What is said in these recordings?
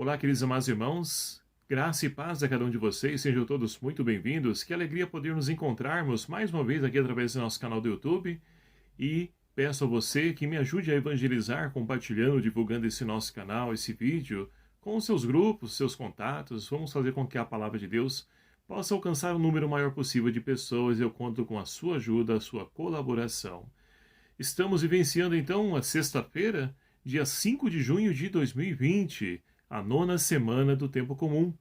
Olá, queridos amados irmãos, graça e paz a cada um de vocês, sejam todos muito bem-vindos. Que alegria poder nos encontrarmos mais uma vez aqui através do nosso canal do YouTube e peço a você que me ajude a evangelizar, compartilhando, divulgando esse nosso canal, esse vídeo, com os seus grupos, seus contatos. Vamos fazer com que a palavra de Deus possa alcançar o número maior possível de pessoas e eu conto com a sua ajuda, a sua colaboração. Estamos vivenciando então a sexta-feira, dia 5 de junho de 2020, a nona semana do Tempo Comum.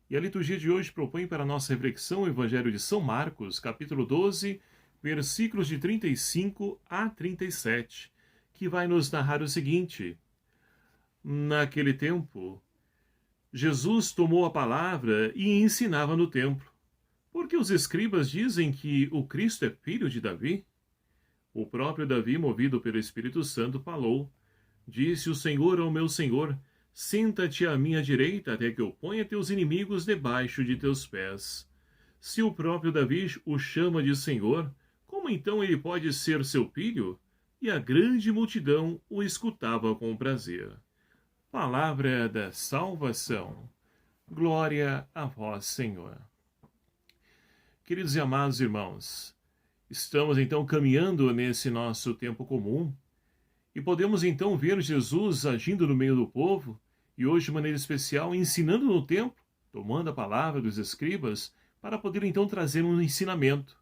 E a liturgia de hoje propõe para a nossa reflexão o Evangelho de São Marcos, capítulo 12, versículos de 35 a 37, que vai nos narrar o seguinte: Naquele tempo, Jesus tomou a palavra e ensinava no templo. Porque os escribas dizem que o Cristo é filho de Davi? O próprio Davi, movido pelo Espírito Santo, falou: Disse o Senhor ao meu Senhor: Senta-te à minha direita até que eu ponha teus inimigos debaixo de teus pés. Se o próprio Davi o chama de Senhor, como então ele pode ser seu filho? E a grande multidão o escutava com prazer. Palavra da salvação. Glória a vós, Senhor. Queridos e amados irmãos, estamos então caminhando nesse nosso tempo comum e podemos então ver Jesus agindo no meio do povo e hoje de maneira especial ensinando no templo, tomando a palavra dos escribas para poder então trazer um ensinamento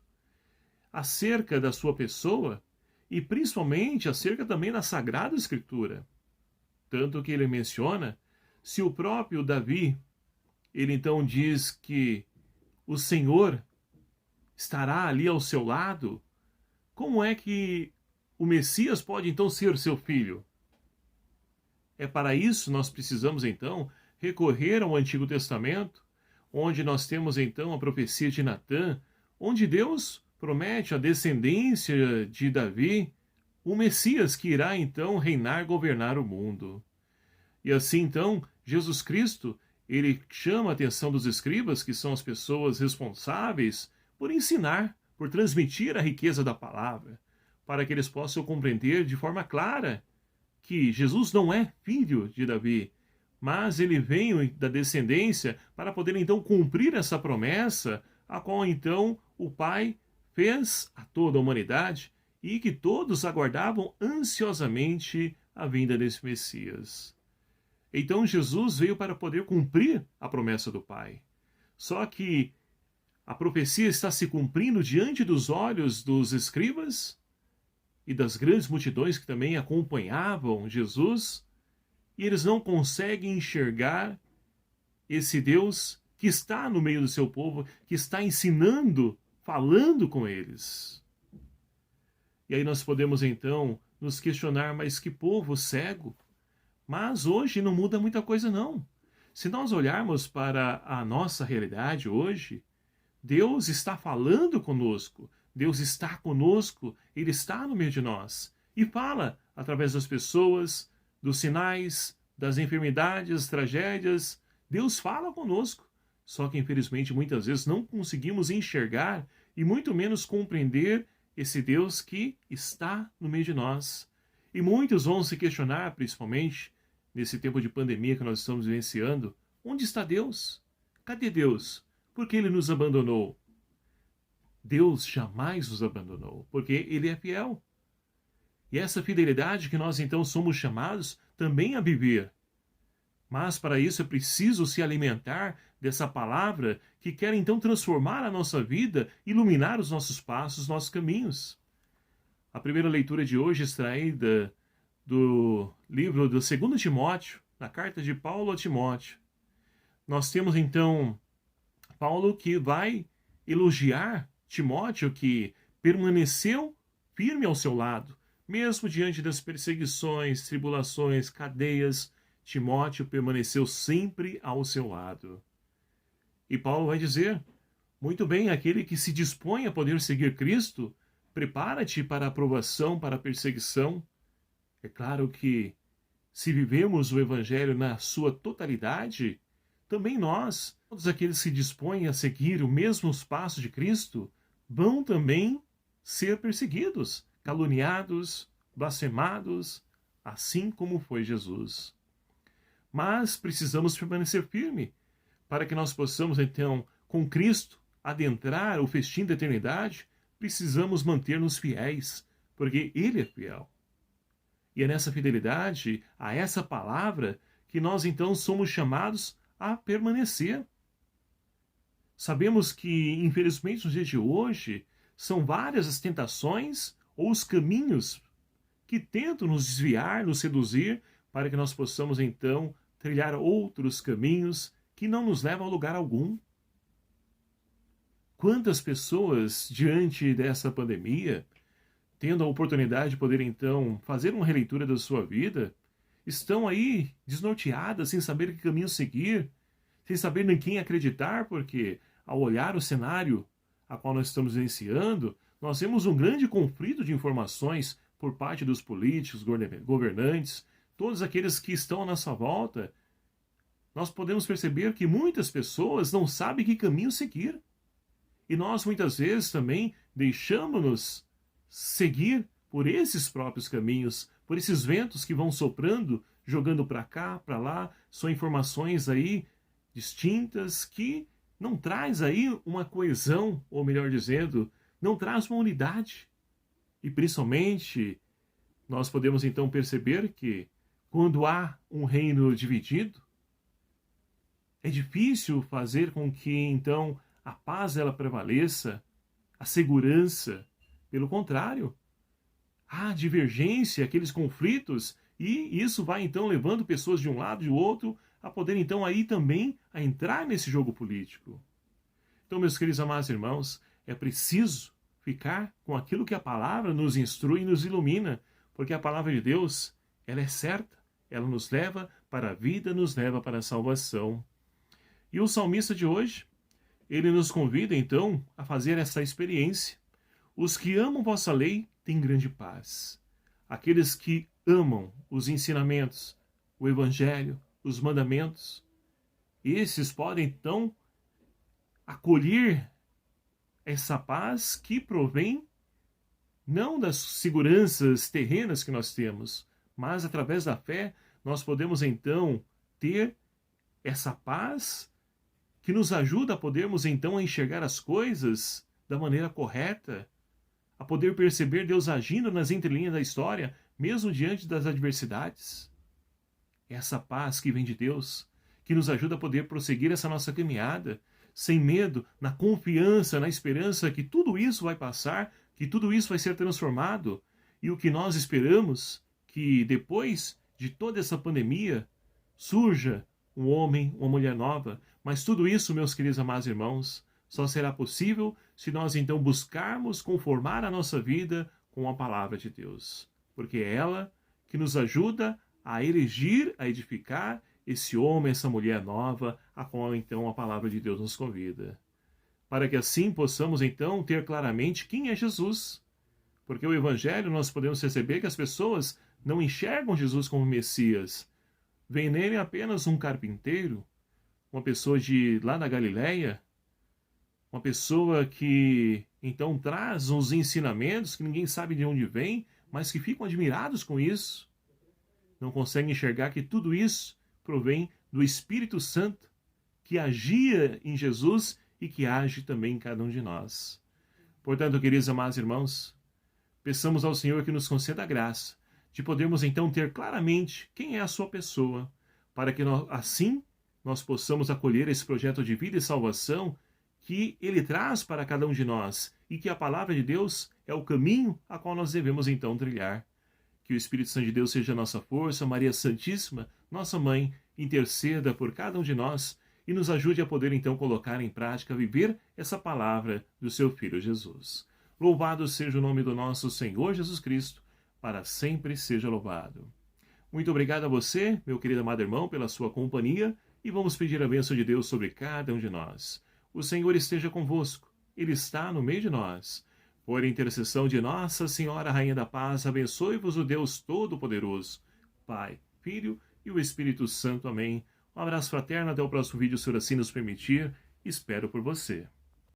acerca da sua pessoa e principalmente acerca também da Sagrada Escritura. Tanto que ele menciona, se o próprio Davi, ele então diz que o Senhor estará ali ao seu lado, como é que o Messias pode então ser seu filho? É para isso nós precisamos então recorrer ao Antigo Testamento, onde nós temos então a profecia de Natã, onde Deus promete a descendência de Davi, o Messias que irá então reinar, governar o mundo. E assim então, Jesus Cristo, ele chama a atenção dos escribas, que são as pessoas responsáveis por ensinar, por transmitir a riqueza da palavra, para que eles possam compreender de forma clara que Jesus não é filho de Davi, mas ele veio da descendência para poder então cumprir essa promessa, a qual então o Pai fez a toda a humanidade e que todos aguardavam ansiosamente a vinda desse Messias. Então Jesus veio para poder cumprir a promessa do Pai. Só que a profecia está se cumprindo diante dos olhos dos escribas e das grandes multidões que também acompanhavam Jesus, e eles não conseguem enxergar esse Deus que está no meio do seu povo, que está ensinando, falando com eles. E aí nós podemos então nos questionar, mas que povo cego? Mas hoje não muda muita coisa não. Se nós olharmos para a nossa realidade hoje, Deus está falando conosco, Deus está conosco, Ele está no meio de nós. E fala através das pessoas, dos sinais, das enfermidades, tragédias. Deus fala conosco. Só que infelizmente muitas vezes não conseguimos enxergar e muito menos compreender esse Deus que está no meio de nós. E muitos vão se questionar, principalmente nesse tempo de pandemia que nós estamos vivenciando, onde está Deus? Cadê Deus? Por que Ele nos abandonou? Deus jamais nos abandonou, porque Ele é fiel. E essa fidelidade que nós então somos chamados também a viver. Mas para isso é preciso se alimentar dessa palavra que quer então transformar a nossa vida, iluminar os nossos passos, os nossos caminhos. A primeira leitura de hoje extraída do livro do 2 Timóteo, na carta de Paulo a Timóteo. Nós temos então Paulo que vai elogiar Timóteo, que permaneceu firme ao seu lado, mesmo diante das perseguições, tribulações, cadeias. Timóteo permaneceu sempre ao seu lado. E Paulo vai dizer: muito bem, aquele que se dispõe a poder seguir Cristo, prepara-te para a aprovação, para a perseguição. É claro que, se vivemos o Evangelho na sua totalidade, também nós, todos aqueles que se dispõem a seguir os mesmos passos de Cristo, vão também ser perseguidos, caluniados, blasfemados, assim como foi Jesus. mas precisamos permanecer firme para que nós possamos, então, com Cristo, adentrar o festim da eternidade. Precisamos manter-nos fiéis, porque Ele é fiel. E é nessa fidelidade a essa palavra que nós, então, somos chamados a permanecer. Sabemos que, infelizmente, nos dias de hoje, são várias as tentações ou os caminhos que tentam nos desviar, nos seduzir, para que nós possamos, então, trilhar outros caminhos que não nos levam a lugar algum. Quantas pessoas, diante dessa pandemia, tendo a oportunidade de poder, então, fazer uma releitura da sua vida, estão aí desnorteadas, sem saber que caminho seguir, sem saber em quem acreditar, porque, ao olhar o cenário a qual nós estamos iniciando, nós vemos um grande conflito de informações por parte dos políticos, governantes, todos aqueles que estão à nossa volta. Nós podemos perceber que muitas pessoas não sabem que caminho seguir. E nós, muitas vezes, também deixamos-nos seguir por esses próprios caminhos, por esses ventos que vão soprando, jogando para cá, para lá, são informações aí distintas que não traz aí uma coesão, ou melhor dizendo, não traz uma unidade. E principalmente, nós podemos então perceber que quando há um reino dividido, é difícil fazer com que então a paz ela prevaleça, a segurança. Pelo contrário, há divergência, aqueles conflitos, e isso vai então levando pessoas de um lado e do outro a poder então aí também a entrar nesse jogo político. Então, meus queridos amados irmãos, é preciso ficar com aquilo que a palavra nos instrui e nos ilumina, porque a palavra de Deus, ela é certa, ela nos leva para a vida, nos leva para a salvação. E o salmista de hoje, ele nos convida então a fazer essa experiência. Os que amam vossa lei têm grande paz. Aqueles que amam os ensinamentos, o evangelho, os mandamentos, esses podem então acolher essa paz que provém não das seguranças terrenas que nós temos, mas através da fé nós podemos então ter essa paz que nos ajuda a podermos então a enxergar as coisas da maneira correta, a poder perceber Deus agindo nas entrelinhas da história, mesmo diante das adversidades. É essa paz que vem de Deus, que nos ajuda a poder prosseguir essa nossa caminhada, sem medo, na confiança, na esperança que tudo isso vai passar, que tudo isso vai ser transformado. E o que nós esperamos, que depois de toda essa pandemia, surja um homem, uma mulher nova. Mas tudo isso, meus queridos amados irmãos, só será possível se nós então buscarmos conformar a nossa vida com a palavra de Deus. Porque é ela que nos ajuda a erigir, a edificar esse homem, essa mulher nova, a qual então a palavra de Deus nos convida. Para que assim possamos então ter claramente quem é Jesus. Porque o Evangelho nós podemos perceber que as pessoas não enxergam Jesus como Messias. Vem nele apenas um carpinteiro, uma pessoa de lá da Galileia, uma pessoa que então traz uns ensinamentos que ninguém sabe de onde vem, mas que ficam admirados com isso. Não conseguem enxergar que tudo isso provém do Espírito Santo, que agia em Jesus e que age também em cada um de nós. Portanto, queridos amados irmãos, peçamos ao Senhor que nos conceda a graça de podermos então ter claramente quem é a sua pessoa, para que assim nós possamos acolher esse projeto de vida e salvação que Ele traz para cada um de nós e que a palavra de Deus é o caminho a qual nós devemos então trilhar. Que o Espírito Santo de Deus seja a nossa força, Maria Santíssima, nossa Mãe, interceda por cada um de nós e nos ajude a poder então colocar em prática, viver essa palavra do seu Filho Jesus. Louvado seja o nome do nosso Senhor Jesus Cristo, para sempre seja louvado. Muito obrigado a você, meu querido amado irmão, pela sua companhia, e vamos pedir a bênção de Deus sobre cada um de nós. O Senhor esteja convosco, Ele está no meio de nós. Por intercessão de Nossa Senhora, Rainha da Paz, abençoe-vos o Deus Todo-Poderoso, Pai, Filho e o Espírito Santo. Amém. Um abraço fraterno, até o próximo vídeo, se assim nos permitir. Espero por você.